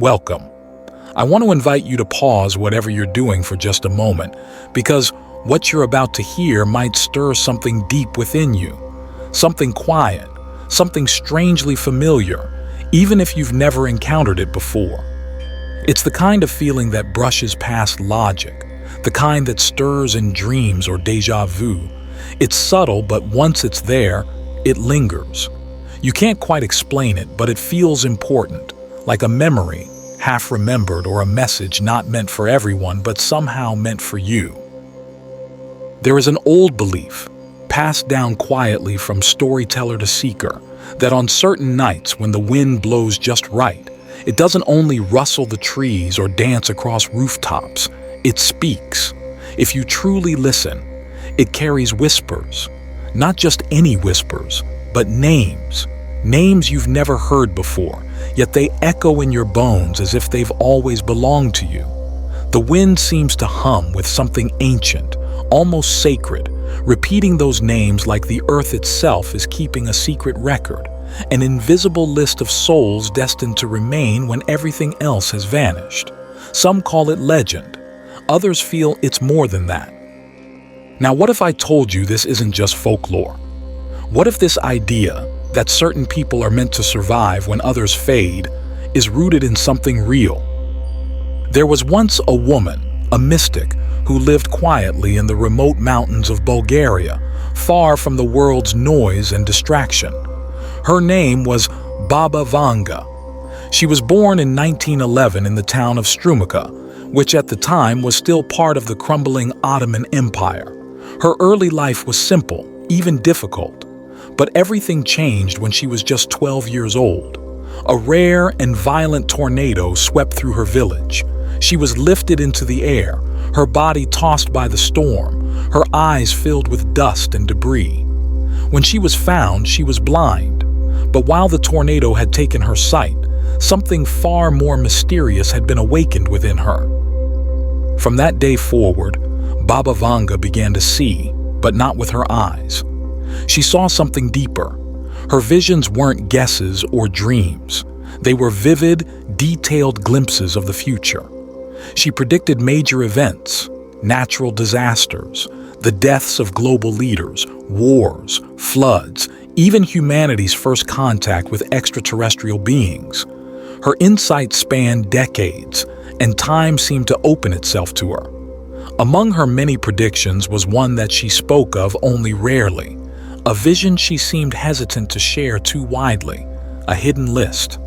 Welcome. I want to invite you to pause whatever you're doing for just a moment, because what you're about to hear might stir something deep within you, something quiet, something strangely familiar, even if you've never encountered it before. It's the kind of feeling that brushes past logic, the kind that stirs in dreams or déjà vu. It's subtle, but once it's there, it lingers. You can't quite explain it, but it feels important, like a memory, half remembered, or a message not meant for everyone, but somehow meant for you. There is an old belief, passed down quietly from storyteller to seeker, that on certain nights when the wind blows just right, it doesn't only rustle the trees or dance across rooftops, it speaks. If you truly listen, it carries whispers, not just any whispers, but names you've never heard before, yet they echo in your bones as if they've always belonged to you. The wind seems to hum with something ancient, almost sacred, repeating those names like the earth itself is keeping a secret record, an invisible list of souls destined to remain when everything else has vanished. Some call it legend. Others feel it's more than that. Now, what if I told you this isn't just folklore? What if this idea that certain people are meant to survive when others fade is rooted in something real? There was once a woman, a mystic, who lived quietly in the remote mountains of Bulgaria, far from the world's noise and distraction. Her name was Baba Vanga. She was born in 1911 in the town of Strumica, which at the time was still part of the crumbling Ottoman Empire. Her early life was simple, even difficult. But everything changed when she was just 12 years old. A rare and violent tornado swept through her village. She was lifted into the air, her body tossed by the storm, her eyes filled with dust and debris. When she was found, she was blind. But while the tornado had taken her sight, something far more mysterious had been awakened within her. From that day forward, Baba Vanga began to see, but not with her eyes. She saw something deeper. Her visions weren't guesses or dreams. They were vivid, detailed glimpses of the future. She predicted major events, natural disasters, the deaths of global leaders, wars, floods, even humanity's first contact with extraterrestrial beings. Her insight spanned decades, and time seemed to open itself to her. Among her many predictions was one that she spoke of only rarely, a vision she seemed hesitant to share too widely, a hidden list.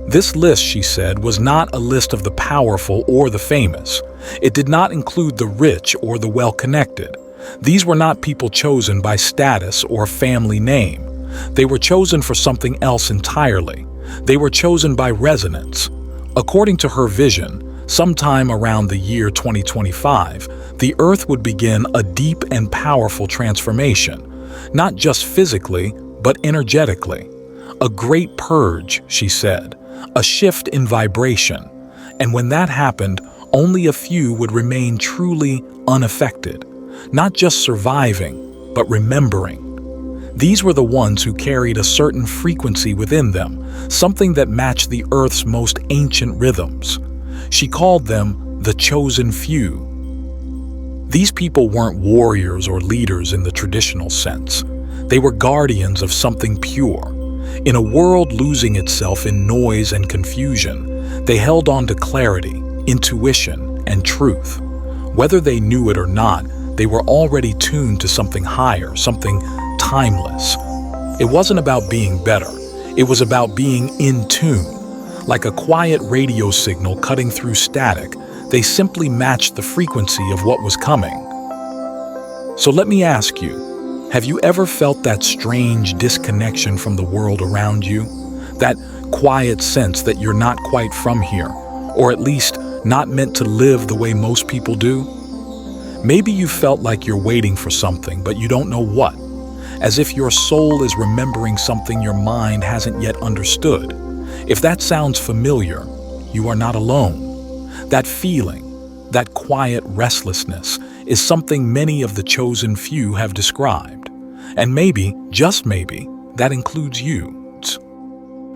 This list, she said, was not a list of the powerful or the famous. It did not include the rich or the well-connected. These were not people chosen by status or family name. They were chosen for something else entirely. They were chosen by resonance. According to her vision, sometime around the year 2025, the Earth would begin a deep and powerful transformation, not just physically, but energetically. A great purge, she said, a shift in vibration. And when that happened, only a few would remain truly unaffected, not just surviving, but remembering. These were the ones who carried a certain frequency within them, something that matched the Earth's most ancient rhythms. She called them the chosen few. These people weren't warriors or leaders in the traditional sense. They were guardians of something pure. In a world losing itself in noise and confusion, they held on to clarity, intuition, and truth. Whether they knew it or not, they were already tuned to something higher, something timeless. It wasn't about being better. It was about being in tune. Like a quiet radio signal cutting through static, they simply matched the frequency of what was coming. So let me ask you, have you ever felt that strange disconnection from the world around you? That quiet sense that you're not quite from here, or at least not meant to live the way most people do? Maybe you felt like you're waiting for something, but you don't know what, as if your soul is remembering something your mind hasn't yet understood. If that sounds familiar, you are not alone. That feeling, that quiet restlessness, is something many of the chosen few have described. And maybe, just maybe, that includes you.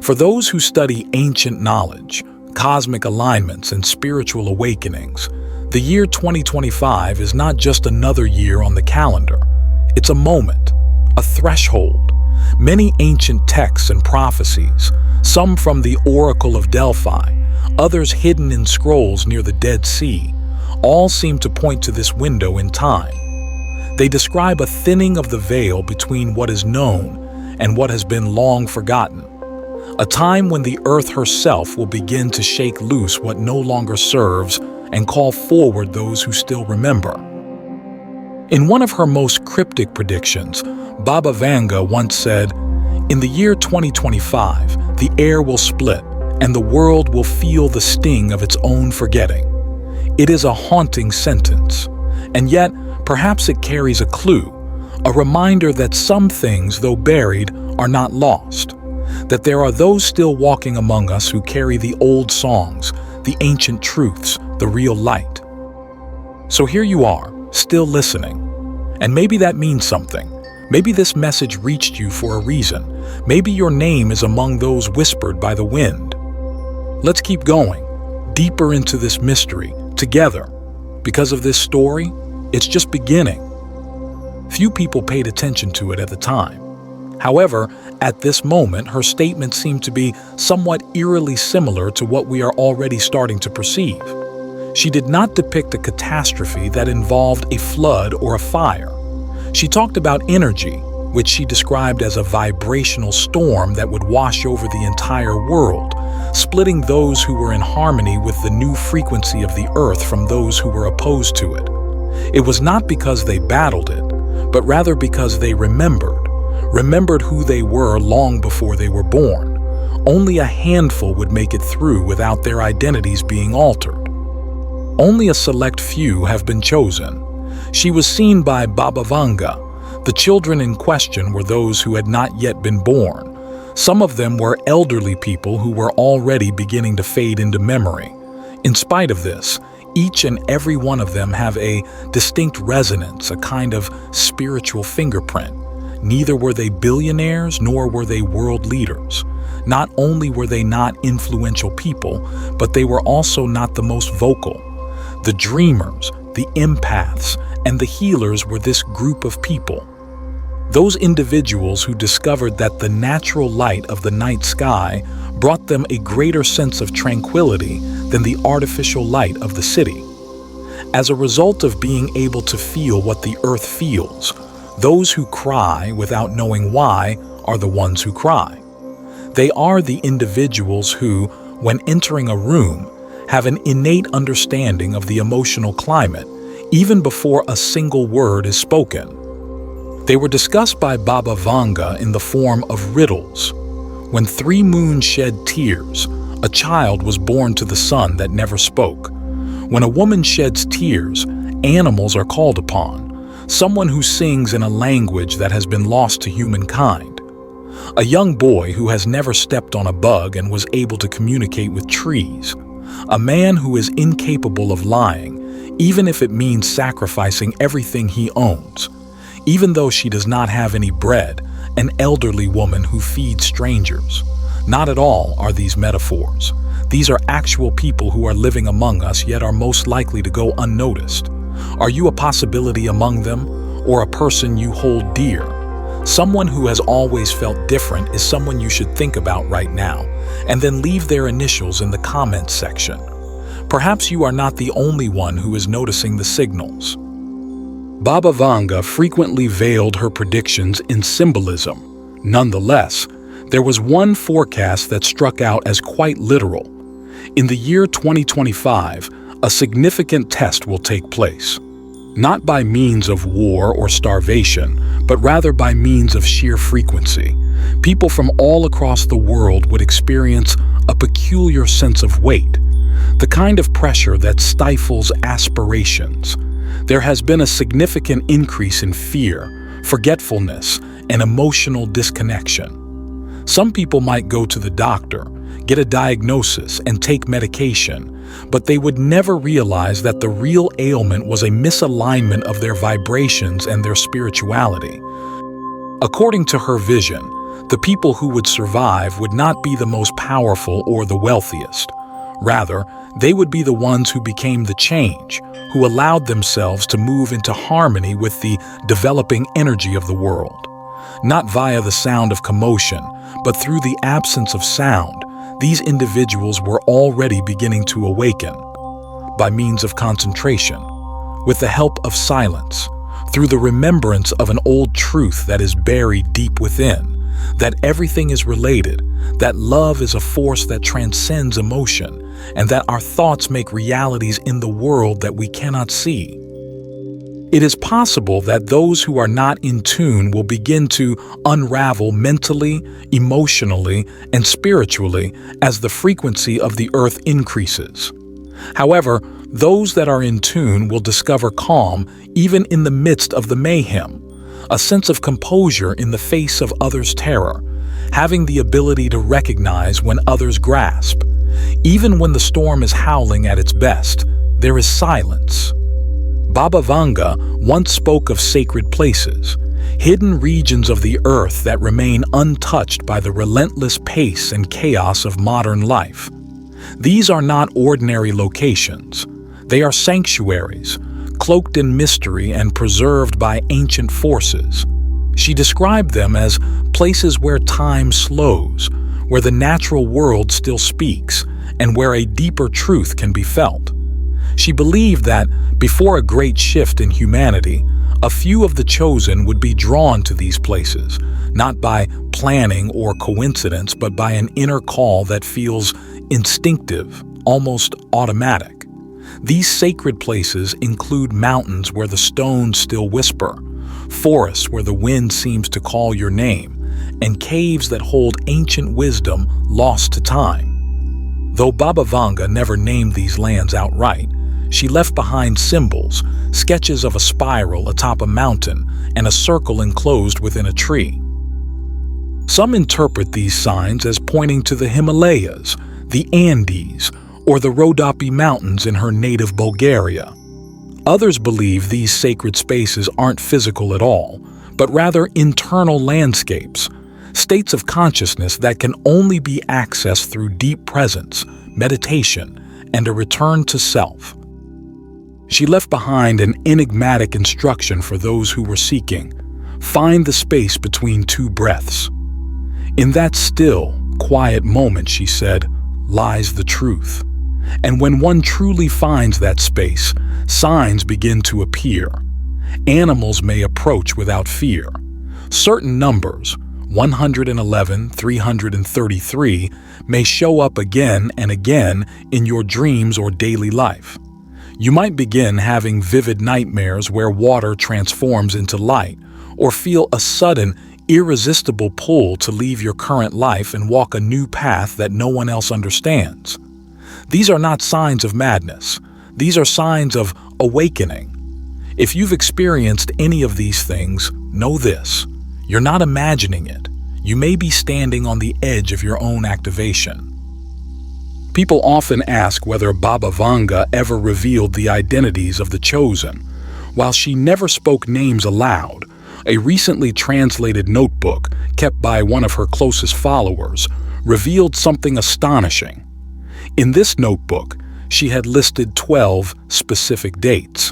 For those who study ancient knowledge, cosmic alignments, and spiritual awakenings. The year 2025 is not just another year on the calendar. It's a moment, a threshold. Many ancient texts and prophecies, some from the Oracle of Delphi, others hidden in scrolls near the Dead Sea, all seem to point to this window in time. They describe a thinning of the veil between what is known and what has been long forgotten. A time when the earth herself will begin to shake loose what no longer serves and call forward those who still remember. In one of her most cryptic predictions, Baba Vanga once said, "In the year 2025, the air will split and the world will feel the sting of its own forgetting." It is a haunting sentence, and yet perhaps it carries a clue, a reminder that some things, though buried, are not lost, that there are those still walking among us who carry the old songs, the ancient truths, the real light. So here you are, still listening. And maybe that means something. Maybe this message reached you for a reason. Maybe your name is among those whispered by the wind. Let's keep going, deeper into this mystery, together. Because of this story, it's just beginning. Few people paid attention to it at the time. However, at this moment, her statement seemed to be somewhat eerily similar to what we are already starting to perceive. She did not depict a catastrophe that involved a flood or a fire. She talked about energy, which she described as a vibrational storm that would wash over the entire world, splitting those who were in harmony with the new frequency of the earth from those who were opposed to it. It was not because they battled it, but rather because they remembered who they were long before they were born. Only a handful would make it through without their identities being altered. Only a select few have been chosen. She was seen by Baba Vanga. The children in question were those who had not yet been born. Some of them were elderly people who were already beginning to fade into memory. In spite of this, each and every one of them have a distinct resonance, a kind of spiritual fingerprint. Neither were they billionaires nor were they world leaders. Not only were they not influential people, but they were also not the most vocal. The dreamers, the empaths, and the healers were this group of people. Those individuals who discovered that the natural light of the night sky brought them a greater sense of tranquility than the artificial light of the city. As a result of being able to feel what the earth feels, those who cry without knowing why are the ones who cry. They are the individuals who, when entering a room, have an innate understanding of the emotional climate, even before a single word is spoken. They were discussed by Baba Vanga in the form of riddles. When 3 moons shed tears, a child was born to the sun that never spoke. When a woman sheds tears, animals are called upon. Someone who sings in a language that has been lost to humankind. A young boy who has never stepped on a bug and was able to communicate with trees. A man who is incapable of lying, even if it means sacrificing everything he owns. Even though she does not have any bread, an elderly woman who feeds strangers. Not at all are these metaphors. These are actual people who are living among us yet are most likely to go unnoticed. Are you a possibility among them, or a person you hold dear? Someone who has always felt different is someone you should think about right now, and then leave their initials in the comments section. Perhaps you are not the only one who is noticing the signals. Baba Vanga frequently veiled her predictions in symbolism. Nonetheless, there was one forecast that struck out as quite literal. In the year 2025, a significant test will take place. Not by means of war or starvation, but rather by means of sheer frequency. People from all across the world would experience a peculiar sense of weight, the kind of pressure that stifles aspirations. There has been a significant increase in fear, forgetfulness, and emotional disconnection. Some people might go to the doctor, get a diagnosis, and take medication, but they would never realize that the real ailment was a misalignment of their vibrations and their spirituality. According to her vision, the people who would survive would not be the most powerful or the wealthiest. Rather, they would be the ones who became the change, who allowed themselves to move into harmony with the developing energy of the world. Not via the sound of commotion, but through the absence of sound, these individuals were already beginning to awaken. By means of concentration, with the help of silence, through the remembrance of an old truth that is buried deep within, that everything is related, that love is a force that transcends emotion, and that our thoughts make realities in the world that we cannot see. It is possible that those who are not in tune will begin to unravel mentally, emotionally, and spiritually as the frequency of the earth increases. However, those that are in tune will discover calm even in the midst of the mayhem, a sense of composure in the face of others' terror, having the ability to recognize when others grasp. Even when the storm is howling at its best, there is silence. Baba Vanga once spoke of sacred places, hidden regions of the earth that remain untouched by the relentless pace and chaos of modern life. These are not ordinary locations. They are sanctuaries, cloaked in mystery and preserved by ancient forces. She described them as places where time slows, where the natural world still speaks, and where a deeper truth can be felt. She believed that, before a great shift in humanity, a few of the chosen would be drawn to these places, not by planning or coincidence, but by an inner call that feels instinctive, almost automatic. These sacred places include mountains where the stones still whisper, forests where the wind seems to call your name, and caves that hold ancient wisdom lost to time. Though Baba Vanga never named these lands outright, she left behind symbols, sketches of a spiral atop a mountain and a circle enclosed within a tree. Some interpret these signs as pointing to the Himalayas, the Andes, or the Rhodope Mountains in her native Bulgaria. Others believe these sacred spaces aren't physical at all, but rather internal landscapes, states of consciousness that can only be accessed through deep presence, meditation, and a return to self. She left behind an enigmatic instruction for those who were seeking: find the space between two breaths. In that still, quiet moment, she said, lies the truth. And when one truly finds that space, signs begin to appear. Animals may approach without fear. Certain numbers, 111, 333, may show up again and again in your dreams or daily life. You might begin having vivid nightmares where water transforms into light, or feel a sudden, irresistible pull to leave your current life and walk a new path that no one else understands. These are not signs of madness. These are signs of awakening. If you've experienced any of these things, know this: you're not imagining it. You may be standing on the edge of your own activation. People often ask whether Baba Vanga ever revealed the identities of the chosen. While she never spoke names aloud, a recently translated notebook kept by one of her closest followers revealed something astonishing. In this notebook, she had listed 12 specific dates.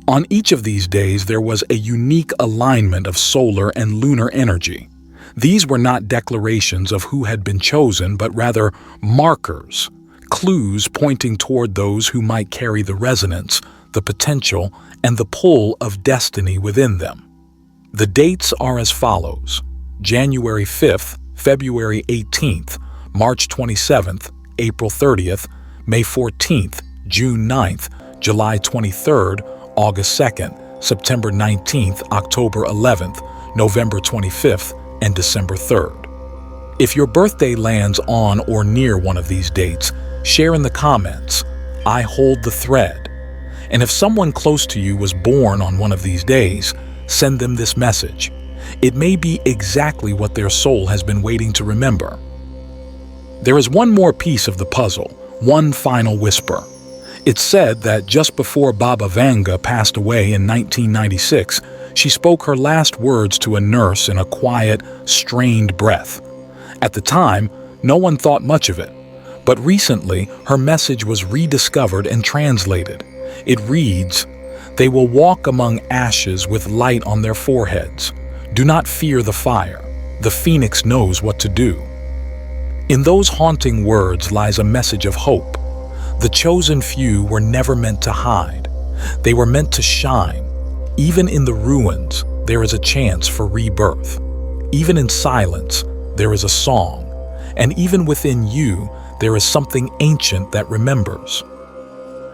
On each of these days, there was a unique alignment of solar and lunar energy. These were not declarations of who had been chosen, but rather markers, clues pointing toward those who might carry the resonance, the potential, and the pull of destiny within them. The dates are as follows: January 5th, February 18th, March 27th, April 30th, May 14th, June 9th, July 23rd, August 2nd, September 19th, October 11th, November 25th, and December 3rd. If your birthday lands on or near one of these dates, share in the comments, "I hold the thread." And if someone close to you was born on one of these days, send them this message. It may be exactly what their soul has been waiting to remember. There is one more piece of the puzzle, one final whisper. It's said that just before Baba Vanga passed away in 1996, she spoke her last words to a nurse in a quiet, strained breath. At the time, no one thought much of it, But recently, her message was rediscovered and translated. It reads, "They will walk among ashes with light on their foreheads. Do not fear the fire. The phoenix knows what to do." In those haunting words lies a message of hope. The chosen few were never meant to hide. They were meant to shine. Even in the ruins, there is a chance for rebirth. Even in silence, there is a song. And even within you, there is something ancient that remembers.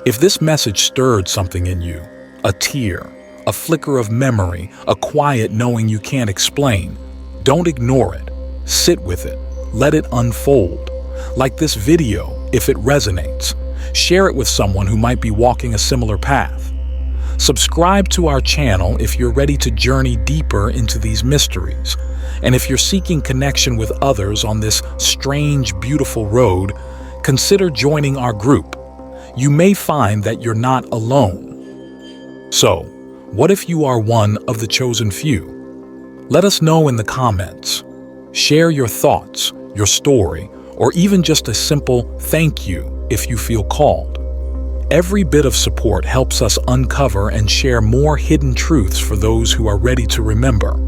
If this message stirred something in you, a tear, a flicker of memory, a quiet knowing you can't explain, don't ignore it. Sit with it. Let it unfold. Like this video, if it resonates, share it with someone who might be walking a similar path. Subscribe to our channel if you're ready to journey deeper into these mysteries. And if you're seeking connection with others on this strange, beautiful road, consider joining our group. You may find that you're not alone. So, what if you are one of the chosen few? Let us know in the comments. Share your thoughts, your story, or even just a simple thank you if you feel called. Every bit of support helps us uncover and share more hidden truths for those who are ready to remember.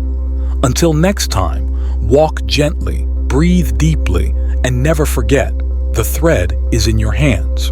Until next time, walk gently, breathe deeply, and never forget, the thread is in your hands.